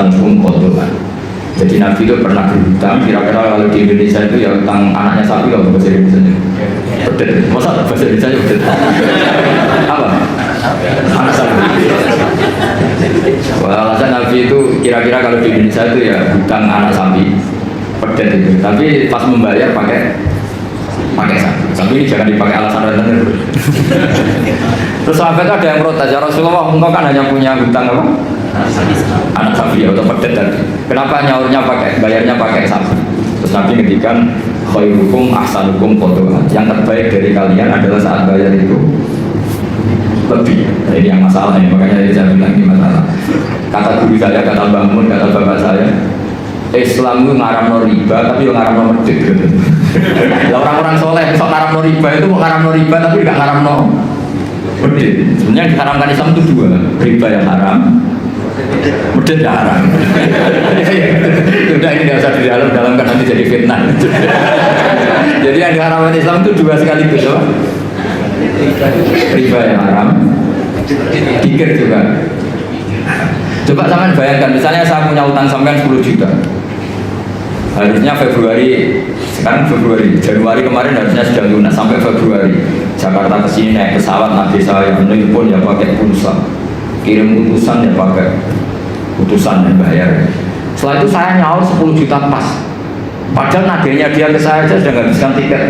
ahsanukum qadran. Jadi Nabi itu pernah berhutang, kira-kira kalau di Indonesia itu ya hutang anaknya sapi kalau bahasa Indonesia pedet, masa bahasa Indonesia pedet apa? Anak sapi. Wah, alasan Nabi itu kira-kira kalau di Indonesia itu ya hutang anak sapi pedet itu, tapi pas membayar pakai sapi. Sapi ini jangan dipakai alasan rentenir. Terus sahabat ada yang protes, ya Rasulullah, engkau kan hanya punya hutang apa? Anak sapi atau pedet tadi. Kenapa nyaurnya bayarnya pakai sapi? Terus Nabi ngendikan khairukum ahsanukum qadran. Yang terbaik dari kalian adalah saat bayar itu lebih. Nah, ini yang masalah ini, makanya saya bilang ini masalah. Kata guru saya, kata Mbak Mun, kata bapak saya, Islam itu ngaramno riba tapi yang ngaramno medit. Orang-orang soleh sok ngaramno riba itu mau ngaramno riba tapi tidak ngaramno medit. Sebenarnya yang diharamkan Islam itu dua, riba yang haram, medit yang haram. Sudah ini tidak usah di dalam kan nanti jadi fitnah. Jadi yang diharamkan Islam itu dua sekaligus, ya? Riba yang haram, dikir juga. Coba sampean bayangkan, misalnya saya punya utang sampean 10 juta. Harusnya Februari, sekarang Februari, Januari kemarin harusnya sudah lunas sampai Februari. Jakarta ke sini naik pesawat, nanti saya menelpon ya pakai pulsa, kirim utusan ya pakai utusan dan bayar. Setelah itu saya nyaur 10 juta pas. Padahal nagihnya dia ke saya aja sudah menghabiskan tiket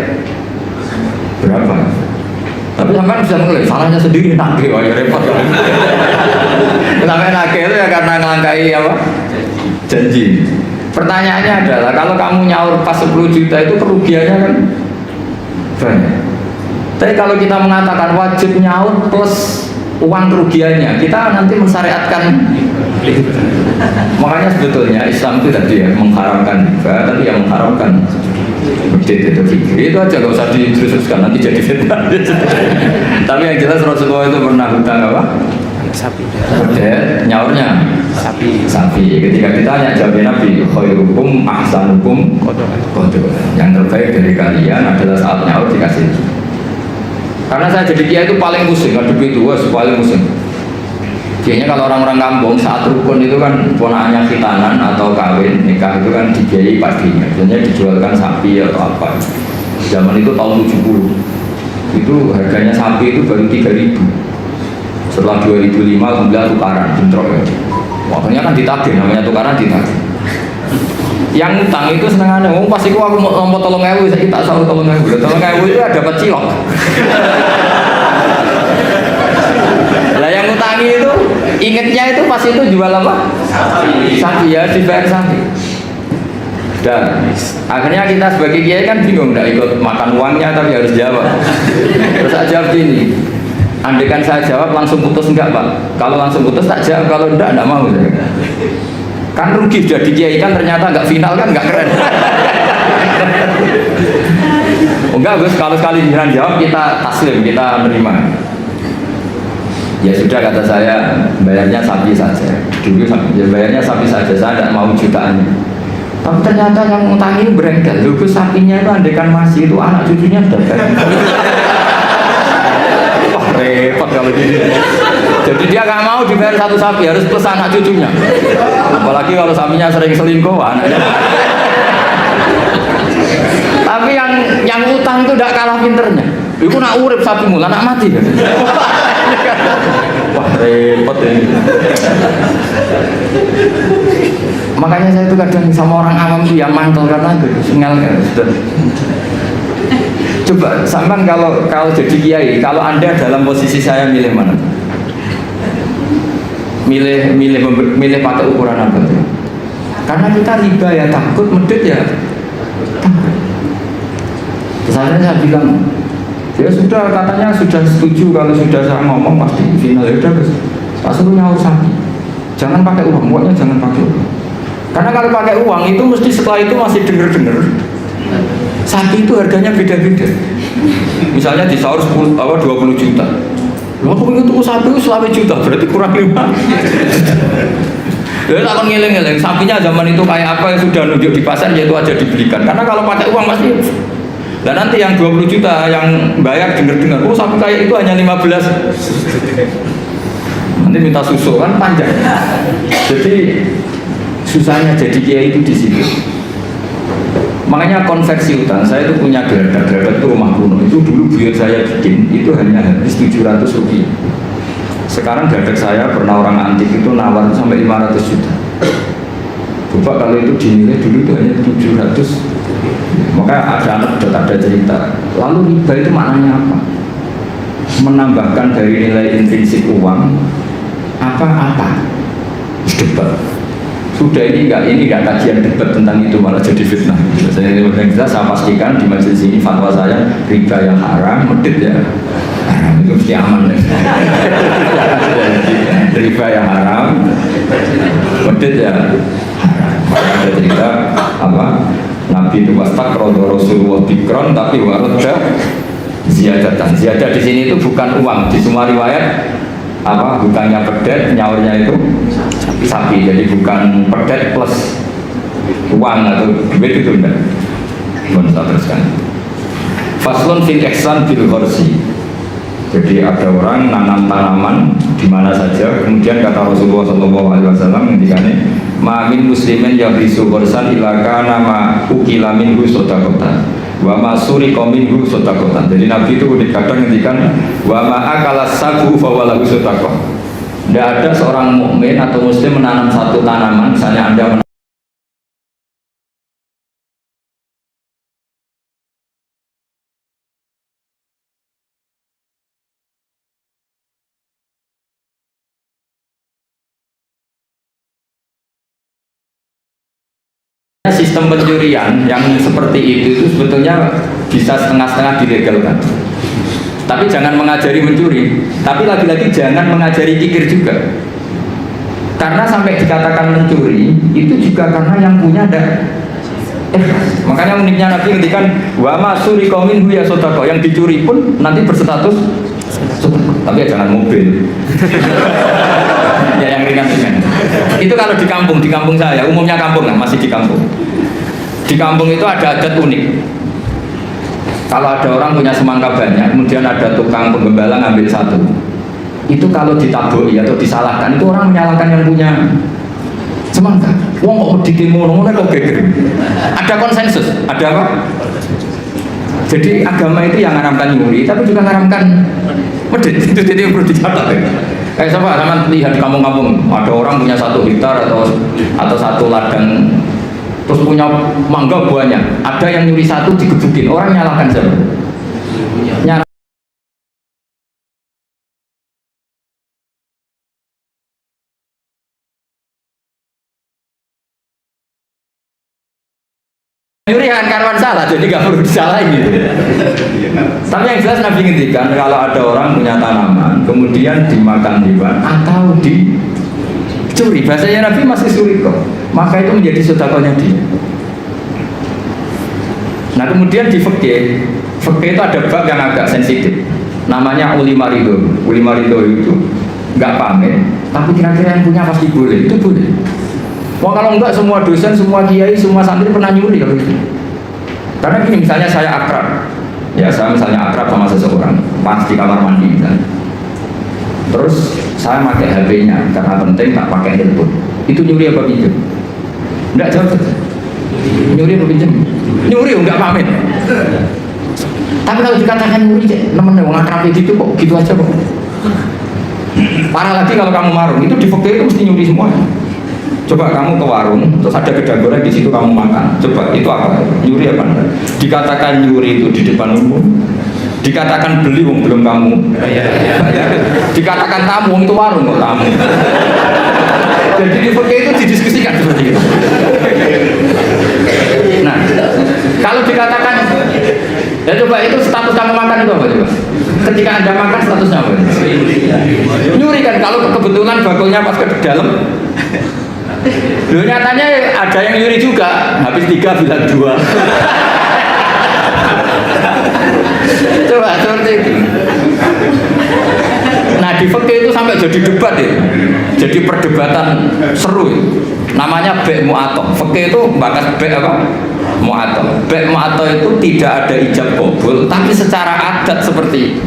berapa? Tapi sampai bisa mengelak, salahnya sendiri nagih, wah ya repot kan. Sampai nagih itu ya karena ngelangkai apa? Janji. Pertanyaannya adalah kalau kamu nyaur pas 10 juta itu kerugiannya kan banyak. Tapi kalau kita mengatakan wajib nyaur plus uang kerugiannya, kita nanti mensyariatkan. Makanya sebetulnya Islam itu tadi ya mengharamkan riba, tapi yang mengharamkan medit itu fikir itu aja, gak usah diteruskan nanti jadi fitnah. Tapi yang jelas Rasulullah itu pernah hutang apa? Sapi. Nyaurnya sapi. Ketika ditanya jawab Nabi, khairukum ahsanukum qadran. Yang terbaik dari kalian adalah saat nyaur dikasih. Karena saya jadi kiai itu paling pusing, ngadepi itu paling pusing. Biasanya kalau orang-orang kampung saat rukun itu kan ponakannya khitanan atau kawin nikah itu kan dibiayai paginya, biasanya dijualkan sapi atau apa. Zaman itu tahun 70 itu harganya sapi itu baru 3.000. Setelah 2005 alhamdulillah tukaran bentrok ya. Waktunya kan ditagih, namanya tukaran ditagih. Yang utang itu senengannya, pasti aku mau lompot 3.000, saya tak selalu 3.000. 3.000 itu dapat cilok. Lah yang utangi itu ingetnya itu pas itu jual apa? Sapi ya, dibayar sapi. Dan akhirnya kita sebagai kiai kan bingung, tidak ikut makan uangnya tapi harus jawab. Terus saya jawab gini, andaikan saya jawab langsung putus enggak Pak? Kalau langsung putus tak jawab, kalau enggak mau. Kan rugi sudah di kiai kan ternyata enggak final kan enggak keren. Enggak Gus, kalau sekali jiran jawab kita taslim, kita menerima. Ya sudah kata saya, bayarnya sapi saja. Dulu ya bayarnya sapi saja, saya tidak mau jutaan. Tapi ternyata yang ngutangi berengkel. Dulu sapinya itu andaikan masih itu anak cucunya sudah bayar. Wah repot kalau gini. Jadi dia nggak mau dibayar satu sapi, harus plus anak cucunya. Apalagi kalau sapinya sering selingkuh, anaknya. Tapi yang utang itu tidak kalah pinternya. Iku nak urip sapi mula, nak mati kan? Wah repot ini. Makanya saya itu kadang sama orang awam tuh yang mantel karena itu singal kan. Coba sampean kalau jadi kiai, kalau Anda dalam posisi saya milih mana? Milih pakai ukuran apa tuh? Karena kita riba ya takut, medit ya takut. Terus akhirnya saya bilang, ya sudah, katanya sudah setuju kalau sudah saya ngomong pasti final. Ya udah Gus, tak suruh nyaur sapi, jangan pakai uang, pokoknya jangan pakai uang. Karena kalau pakai uang itu mesti setelah itu masih denger sapi itu harganya beda-beda. Misalnya di sahur 20 juta, lo aku ingin tuh sapi itu selama juta, berarti kurang 5. Ya tak akan ngiling-ngiling, sapinya zaman itu kayak apa yang sudah nunjuk di pasar, yaitu aja dibelikan. Karena kalau pakai uang pasti. Dan nanti yang 20 juta yang bayar dengar-dengar, oh sapi kayak itu hanya 15. Nanti minta susu kan panjang. Jadi Susahnya jadi kiai itu di situ. Makanya konversi utang, saya itu punya geladak itu rumah kuno. Itu dulu buyut saya bikin, itu hanya habis 700 rupiah. Sekarang geladak saya pernah orang antik itu nawar sampai 500 juta. Coba kalau itu dinilai dulu itu hanya 700. Maka ada ada cerita. Lalu riba itu maknanya apa? Menambahkan dari nilai intrinsik uang apa-apa. Debat. Sudah ini enggak kajian debat tentang itu, malah jadi fitnah. Saya pastikan di majelis ini fatwa saya riba yang haram, medit ya haram, itu mesti aman ya. Riba yang haram, medit ya haram. Ada cerita apa? Nabi itu wastakrodo Rasulullah bikron tapi waroda ziyadatan. Ziyadah di sini itu bukan uang, di semua riwayat apa bukannya pedet, nyaurnya itu sapi, jadi bukan pedet plus uang atau duit itu enggak. Mohon saya teruskan. Faslun fil ihsan bil ghorsi. Jadi ada orang nanam tanaman di mana saja, kemudian kata Rasulullah SAW ngendikane ma'min muslimin yang risu ghorsan ila kana ma ukila minhu sodaqatan wa ma suriqa minhu sodaqatan. Jadi Nabi itu kadang ngendikan wa ma akala sabu fa walahu sodaqah. Tidak ada seorang mukmin atau muslim menanam satu tanaman, misalnya Anda menanam sistem pencurian yang seperti itu sebetulnya bisa setengah-setengah dilegalkan. Tapi jangan mengajari mencuri, tapi lagi-lagi jangan mengajari kikir juga. Karena sampai dikatakan mencuri itu juga karena yang punya ada makanya uniknya Nabi ngendikan wa masuri qaumin ya sodako, yang dicuri pun nanti berstatus sodako. Tapi ya jangan mobil. Ya yang ringan-ringan. Itu kalau di kampung saya, umumnya kampung lah, masih di kampung. Di kampung itu ada adat unik. Kalau ada orang punya semangka banyak, kemudian ada tukang penggembala ngambil satu, itu kalau ditabui atau disalahkan, itu orang menyalahkan yang punya semangka. Wong kok medhiti ngono kok geger. Ada konsensus, ada apa? Jadi agama itu yang ngaramkan nyuri, tapi juga ngaramkan medhit. Itu jadi perlu dicatat. Kayak siapa? Sama lihat di kampung-kampung, ada orang punya 1 hektar atau 1 ladang, terus punya mangga banyak, ada yang nyuri 1 digebukin, orang nyalakan siapa? Nyuri kan karuan salah, jadi gak perlu disalahin gitu. Tapi yang jelas Nabi ngendikan kalau ada orang punya tanaman, kemudian dimakan hewan atau dicuri, bahasanya Nabi masih sulit kok, maka itu menjadi sedekahnya dia. Nah kemudian di fikih itu ada bab yang agak sensitif, namanya ulima ridho. Ulima ridho itu nggak pamit, tapi kira-kira yang punya pasti boleh, itu boleh. Wah kalau enggak semua dosen, semua kiai, semua santri pernah nyuri kalau gitu. Karena gini, misalnya saya akrab, ya saya misalnya akrab sama seseorang, pas di kamar mandi misalnya. Terus saya pakai HP-nya karena penting, tak pakai handphone. Itu nyuri apa pinjam? Enggak jawab. Nyuri apa pinjam? Nyuri enggak pamit. Tapi kalau dikatakan nyuri, temen yang akrab itu kok gitu aja kok. Parah lagi kalau kamu marung, itu di fakir itu mesti nyuri semua. Coba kamu ke warung, terus ada gedang goreng di situ kamu makan. Coba itu apa? Nyuri apa enggak? Dikatakan nyuri itu di depan umum. Dikatakan beli wong belum kamu. Dikatakan tamu itu warung kok tamu. Jadi di fakir itu didiskusikan seperti itu. Nah, kalau dikatakan ya coba itu status kamu makan itu apa coba? Ketika Anda makan statusnya apa? Nyuri kan, kalau kebetulan bakulnya pas ke dalam. Loh nyatanya ada yang nyuri juga, habis 3 bilang 2. Coba seperti itu. Nah di fikih itu sampai jadi debat ya, jadi perdebatan seru ya. Namanya bek mu'ato. Fikih itu bahkan bek apa? Mu'ato. Bek mu'ato itu tidak ada ijab qabul, tapi secara adat seperti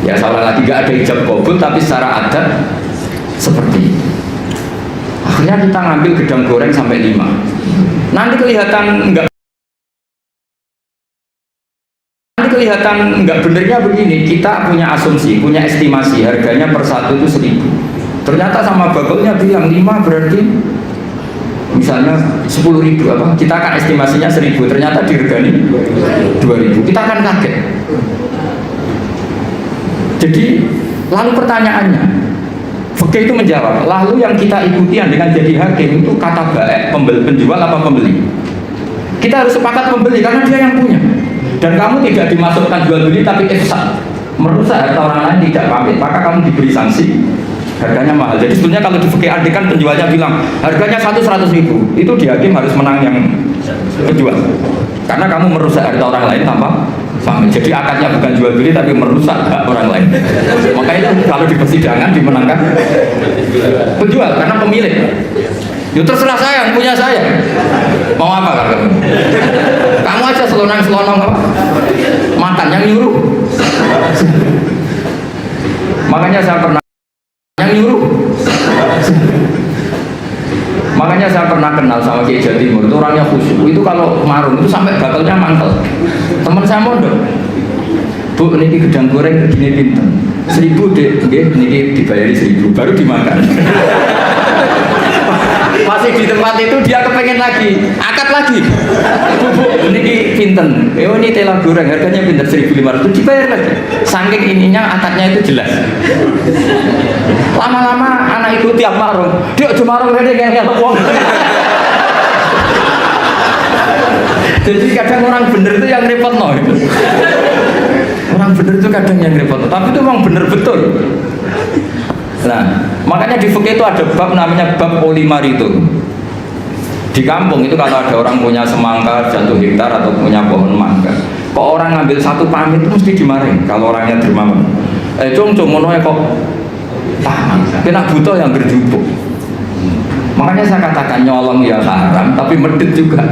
ya salah lagi, tidak ada ijab qabul tapi secara adat seperti Akhirnya kita ngambil gedang goreng sampai 5. Nanti kelihatan enggak benernya begini, kita punya asumsi, punya estimasi harganya per satu itu 1.000. Ternyata sama bagelnya bilang 5 berarti misalnya 10.000 apa? Kita akan estimasinya 1.000, ternyata diregani 2.000. Kita akan kaget. Jadi lalu pertanyaannya, Fikih itu menjawab, lalu yang kita ikuti dengan jadi hakim itu kata baik, penjual apa pembeli? Kita harus sepakat pembeli karena dia yang punya. Dan kamu tidak dimasukkan jual beli tapi ifsad, merusak harta orang lain tidak pamit, maka kamu diberi sanksi, harganya mahal. Jadi sebenarnya kalau di fikih adik kan penjualnya bilang harganya 100.000, itu di hakim harus menang yang penjual, karena kamu merusak harta orang lain tanpa pamit. Jadi akadnya bukan jual beli tapi merusak hak orang lain. Maka itu kalau di persidangan dimenangkan penjual karena pemilik. Ya terserah saya, yang punya saya. Mau apa kamu? Kamu aja selonang-selonong apa? Makan yang nyuruh. Makanya saya pernah kenal sama Kiai Jawa Timur, itu orangnya khusyuk. Itu kalau marung itu sampai bakalnya mangkel. Teman saya mondok. Bu, ini gedang goreng begini pinten. 1.000 dek, ini dibayari 1.000 baru dimakan. Masih di tempat itu dia kepengen lagi, akad lagi. Bu, ini pinten. Ini tela goreng harganya pinten 1.500 dibayar lagi. Saking ininya akadnya itu jelas. Lama-lama anak itu tiap marung, dia cuma marung rene kayak wong. Jadi kadang orang bener itu yang repot no. Orang bener itu kadang yang repot, tapi itu memang bener betul. Nah, makanya di fikih itu ada bab namanya bab polimar itu. Di kampung itu kalau ada orang punya semangka 1 hektar atau punya pohon mangga, kok orang ngambil satu pamit itu mesti dimarahin kalau orangnya dermawan. Cung mono kok kena buta yang berjubuk. Makanya saya katakan nyolong ya haram, tapi medit juga.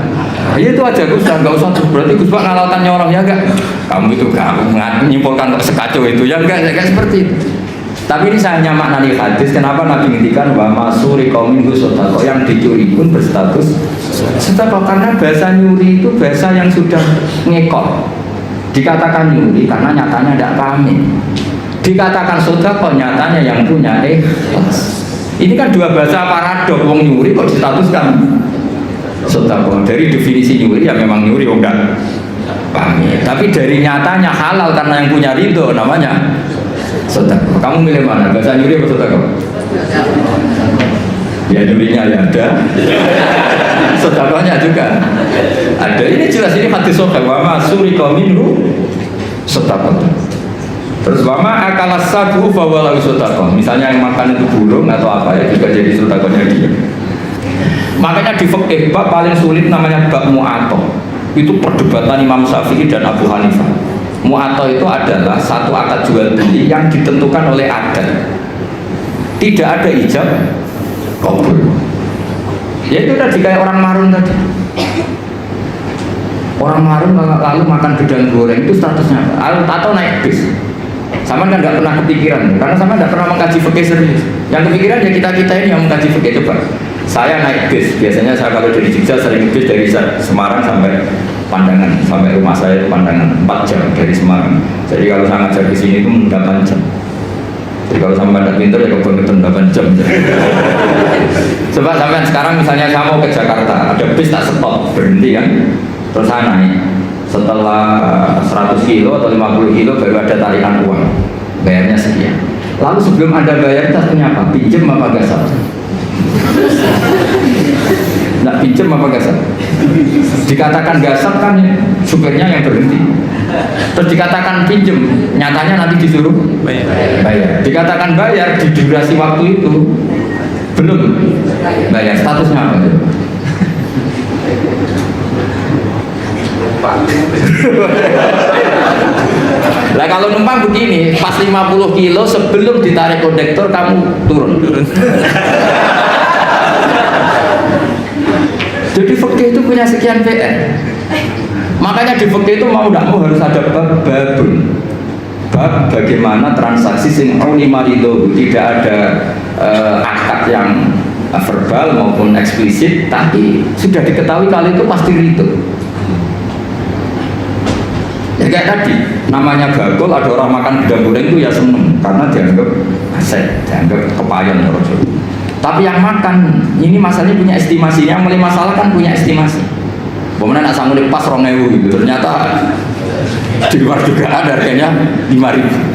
Ya itu aja Gus, nggak usah terus berarti Gus Pak ngalalkan nyolong ya enggak? Kamu itu kamu nyimpulkan sekacau itu ya enggak seperti itu. Tapi ini saya hanya maknani hadis. Kenapa Nabi ngendikan bahwa masuri kaumin sodako yang dicuri pun berstatus sodako, karena bahasa nyuri itu bahasa yang sudah ngekor. Dikatakan nyuri karena nyatanya tidak pamit. Dikatakan sodako nyatanya yang punya Ini kan dua bahasa paradok. Wong nyuri kok distatuskan sodako. Dari definisi nyuri ya memang nyuri enggak pamit. Tapi dari nyatanya halal karena yang punya ridho namanya sodako. Kamu milih mana? Bahasa nyuri atau sodako? Ya nyurinya ya ada, sodakonya juga ada. Ini jelas, ini hadis sahih. Wa ma surika minhu sodako. Terus wama akalas sabu fawalau sodako. Misalnya yang makan itu burung atau apa ya juga jadi sodakonya dia. Makanya di fikih bab paling sulit namanya bab mu'ato. Itu perdebatan Imam Syafi'i dan Abu Hanifah. Mu'ato itu adalah satu akad jual beli yang ditentukan oleh adat. Tidak ada ijab kabul. Ya itu tadi kayak orang marun tadi. Orang marun lalu makan gedang goreng itu statusnya apa? Atau naik bis. Sama kan nggak pernah kepikiran, karena sama nggak pernah mengkaji fikih serius. Yang kepikiran ya kita ini yang mengkaji fikih. Coba saya naik bis, biasanya saya kalau dari Jogja sering bis dari Semarang sampai Pandangan, sampai rumah saya itu Pandangan 4 jam dari Semarang. Jadi kalau saya ngajar di sini itu 8 jam. Jadi kalau sampai pada pintar ya kebangetan 8 jam. Coba sampai sekarang misalnya saya mau ke Jakarta, ada bis tak stop, berhenti kan, terus saya naik. Setelah 100 kilo atau 50 kilo baru ada tarikan uang, bayarnya sekian. Lalu sebelum Anda bayar tasnya apa? Pinjem apa gasal? Nah, pinjem apa gasal? Dikatakan gasal kan supirnya yang berhenti. Terus dikatakan pinjem, nyatanya nanti disuruh bayar. Dikatakan bayar di durasi waktu itu belum bayar, statusnya apa? Lah kalau numpang begini, pas 50 kilo sebelum ditarik kondektor kamu turun. Jadi fikih itu punya sekian PR. Makanya di fikih itu mau tidak mau harus ada babun. Bab bagaimana transaksi sing ulima itu tidak ada akad yang verbal maupun eksplisit, tapi sudah diketahui kali itu pasti ridho. Ya kayak tadi, namanya bakul, ada orang makan gedang goreng itu ya seneng karena dianggap aset, dianggap kepayon. Tapi yang makan ini masalahnya punya estimasi, yang mulai masalah kan punya estimasi. Kemudian nak sanggup pas 2.000 gitu, ternyata di luar dugaan harganya 5.000.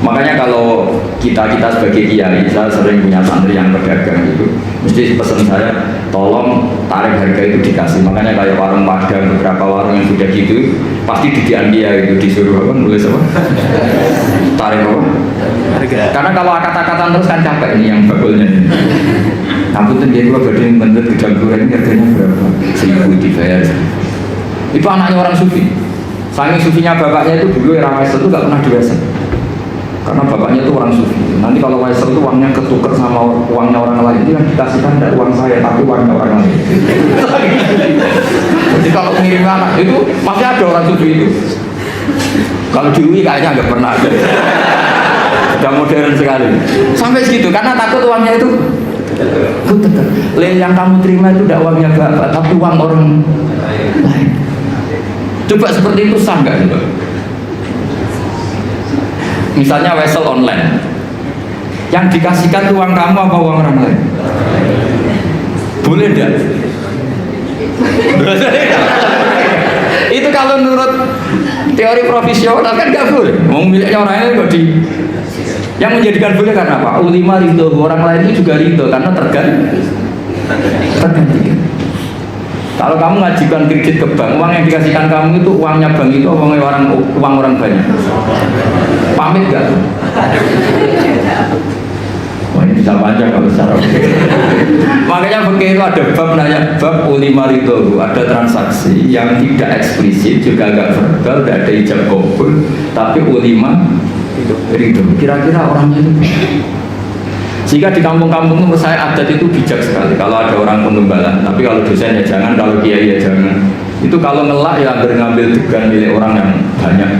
Makanya kalau kita sebagai kiai, saya sering punya santri yang pedagang gitu, mesti pesan saya, tolong tarif harga itu dikasih. Makanya kayak warung Padang, beberapa warung yang sudah gitu, pasti didian dia itu disuruh apa, nulis apa? Tarif apa? Harga. Karena kalau kata-kata terus kan capek ini yang bakulnya. Ampun tuh dia gua gading bentuk gedang goreng harganya berapa? 1.000 dibayar. Itu anaknya orang sufi. Saking sufinya bapaknya itu dulu era Waiser itu gak pernah diwaiser. Karena bapaknya itu orang sufi. Nanti kalau Waiser itu uangnya ketuker sama uangnya orang lain, itu yang dikasihkan dari uang saya, tapi uangnya orang lain. Jadi kalau ngirim anak itu masih ada orang sufi itu. Kalau di UI kayaknya nggak pernah ada. Sudah modern sekali. Sampai segitu karena takut uangnya itu ketuker. Yang kamu terima itu tidak uangnya bapak, tapi uang orang lain. Coba seperti itu sah nggak gitu? Misalnya wesel online, yang dikasihkan uang kamu apa uang orang lain? Boleh enggak? Itu kalau menurut teori profesional kan nggak boleh. Mau miliknya orang lain kok di. Yang menjadikan boleh karena apa? Ulima ridho, orang lain itu juga ridho karena tergantikan. Kalau kamu ngajukan kredit ke bank, uang yang dikasihkan kamu itu uangnya bank itu uang orang banyak. Pamit gak? Wah ini bisa panjang kalau secara makanya begitu ada bab nanya bab ulima ridho, ada transaksi yang tidak eksplisit juga agak verbal, tidak ada ijab kabul, tapi ulima ridho. Kira-kira orangnya itu jika di kampung-kampung menurut saya adat itu bijak sekali. Kalau ada orang penggembala, tapi kalau dosen ya jangan, kalau kiai ya jangan. Itu kalau ngelak ya ngambil degan milik orang yang banyak.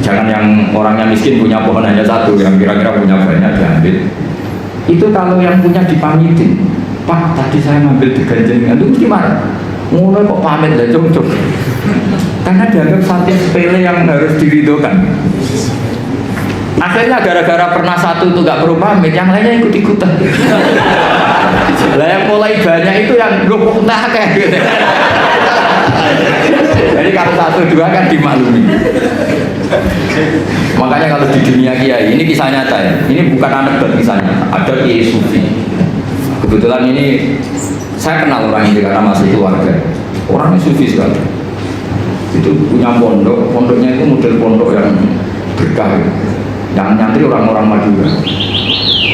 Jangan yang orangnya miskin punya pohon hanya satu, yang kira-kira punya banyak diambil. Itu kalau yang punya dipamitin, Pak tadi saya ngambil degan jenengan, itu gimana? Mulai kok pamit lah, cocok. Karena dianggap satu sepele yang harus diridhokan. Akhirnya gara-gara pernah satu itu gak perlu pamit, yang lainnya ikut-ikutan. Lah yang mulai banyak itu yang lu kok entah kayak gitu. Jadi kalau satu dua kan dimaklumi. Makanya kalau di dunia kiai, ini kisah nyata ya. Ini bukan anekdot kisahnya. Ada kiai sufi. Kebetulan ini saya kenal orang ini karena masih keluarga. Orangnya sufi sekali. Itu punya pondok, pondoknya itu model pondok yang berkah. Yang nyantri orang-orang Madura.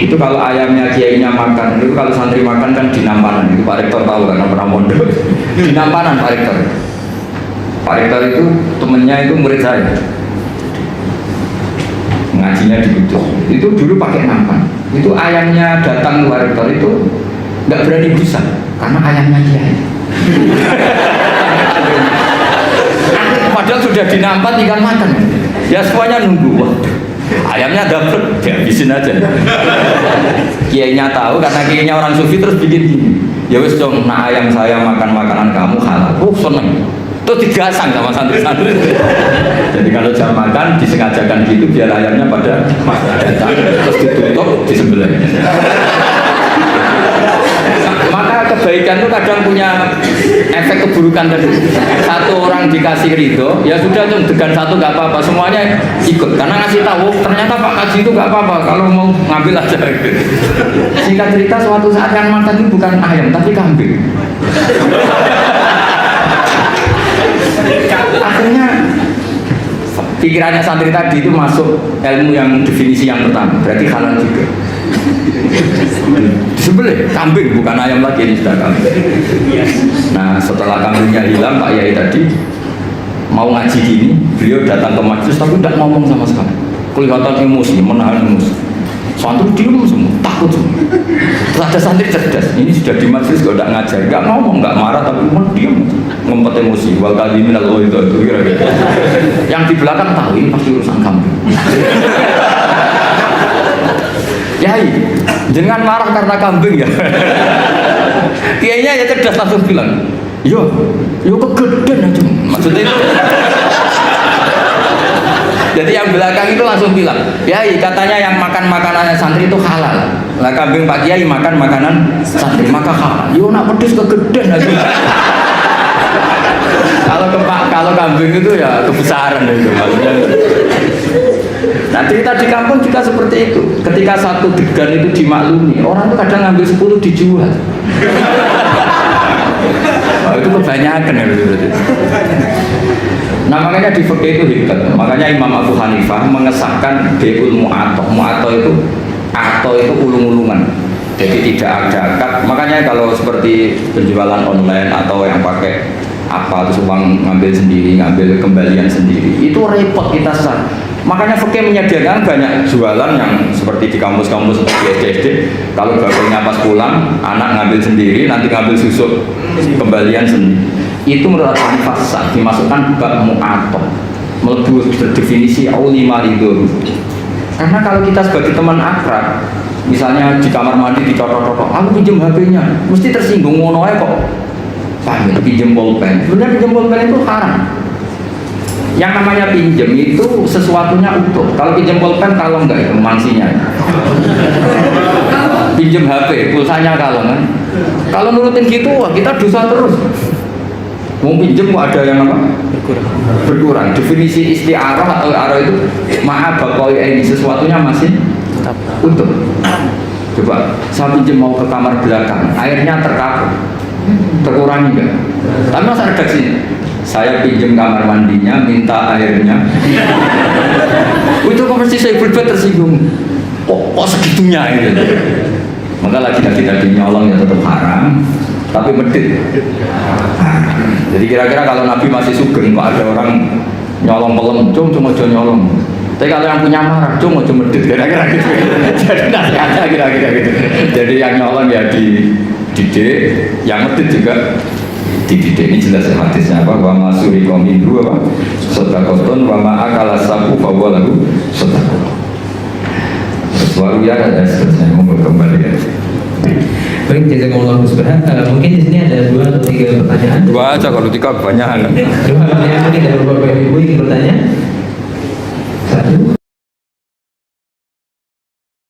Itu kalau ayamnya kiainya makan, itu kalau santri makan kan di Nampanan. Itu Pak Rektor tahu kan pernah pondok. Di Nampanan Pak Rektor. Pak Rektor itu temennya itu murid saya. Ngajinya di Kudus. Itu dulu pakai nampan. Itu ayamnya datang ke Pak Rektor itu nggak berani busa karena ayamnya kiai. Padahal sudah dinampan tinggal makan. Ya semuanya nunggu. Waduh. Ayamnya dapat, dihabisin aja. Kiainya tahu karena kiainya orang sufi terus bikin gini. Ya wes dong, nah ayam saya makan makanan kamu halal. Seneng. Itu digasang sama santri-santri. Jadi kalau jam makan disengajakan gitu biar ayamnya pada datang terus ditutup di sebelah. Maka kebaikan itu kadang punya efek keburukan tadi. Satu orang dikasih ridho, ya sudah tuh degan satu nggak apa-apa, semuanya ikut. Karena ngasih tahu ternyata Pak Kaji itu nggak apa-apa, kalau mau ngambil aja. Singkat cerita suatu saat yang makan itu bukan ayam tapi kambing. Akhirnya pikirannya santri tadi itu masuk ilmu yang definisi yang pertama, berarti halal juga. Disembelih kambing bukan ayam lagi, ini sudah kambing. Nah setelah kambingnya hilang Pak Yai tadi mau ngaji gini, beliau datang ke majelis tapi tidak ngomong sama sekali, kelihatan emosi, menahan emosi. Santri diem semua, takut semua. Terus ada santri cerdas, ini sudah di majelis kok tidak ngajar, nggak ngomong, nggak marah tapi cuma diem, ngumpet emosi. Wal kalimin Allah itu kira-kira. Yang di belakang tahu ini pasti urusan kambing. Yai, jangan marah karena kambing ya. Kiainya ya cerdas langsung bilang, yo kegedean aja. Maksudnya itu. Jadi yang belakang itu langsung bilang, Yai katanya yang makan makanannya santri itu halal. Lah kambing Pak Kiai makan makanan santri maka halal. Yo nak pedes kegedean aja. Kalau kambing itu ya kebesaran itu maksudnya. Nah cerita di kampung juga seperti itu. Ketika satu degan itu dimaklumi, orang itu kadang ngambil 10 dijual. Oh, itu kebanyakan ya berarti. Nah makanya di fikih itu hebat. Makanya Imam Abu Hanifah mengesahkan beul mu'atoh. Mu'atoh itu ulung-ulungan. Jadi tidak ada akad. Makanya kalau seperti penjualan online atau yang pakai apa terus uang ngambil sendiri, ngambil kembalian sendiri, itu repot kita sah. Makanya fikih menyediakan banyak jualan yang seperti di kampus-kampus seperti SD. Kalau bapaknya pas pulang, anak ngambil sendiri, nanti ngambil susu kembalian sendiri. Itu menurut Hanifah sah, dimasukkan bab mu'atoh, melebu berdefinisi aulima ridho. Karena kalau kita sebagai teman akrab, misalnya di kamar mandi dicocok-cocok, aku pinjam HP-nya, mesti tersinggung ngono ae kok. Paham ya? Pinjam pulpen. Sebenarnya pinjam pulpen itu haram. Yang namanya pinjam itu sesuatunya utuh. Kalau pinjam pulpen kalau enggak itu mansinya. Pinjam HP, pulsanya kalau kan. Kalau nurutin gitu, wah kita dosa terus. Mau pinjam mau ada yang apa? Berkurang. Definisi isti'arah atau arah itu maaf bakoi ini sesuatunya masih utuh. Coba saya pinjam mau ke kamar belakang, airnya terkapur, terkurangi enggak? Tapi masa redaksinya? Saya pinjam kamar mandinya, minta airnya. Itu kok mesti saya berbuat tersinggung. Kok segitunya gitu. Maka lagi-lagi tadi nyolong ya tetap haram, tapi medit. Jadi kira-kira kalau Nabi masih sugeng, kok ada orang nyolong pelem, cuma nyolong. Tapi kalau yang punya marah, cuma medit. Kira-kira gitu. Jadi nasihatnya kira-kira gitu. Jadi yang nyolong ya dididik, yang medit juga dididik. Ini jelas hadisnya apa? Wa masuri komindru apa? Sodakoton wa ma'akala sabu bahwa lagu sodakoton. Suara ya ada seterusnya mau kembali ya. Baik, jazakumullah khairan. Mungkin di sini ada 2 atau 3 pertanyaan. 2 aja, kalau 3 kebanyakan. 2 pertanyaan mungkin dari Bapak Ibu ingin bertanya. 1.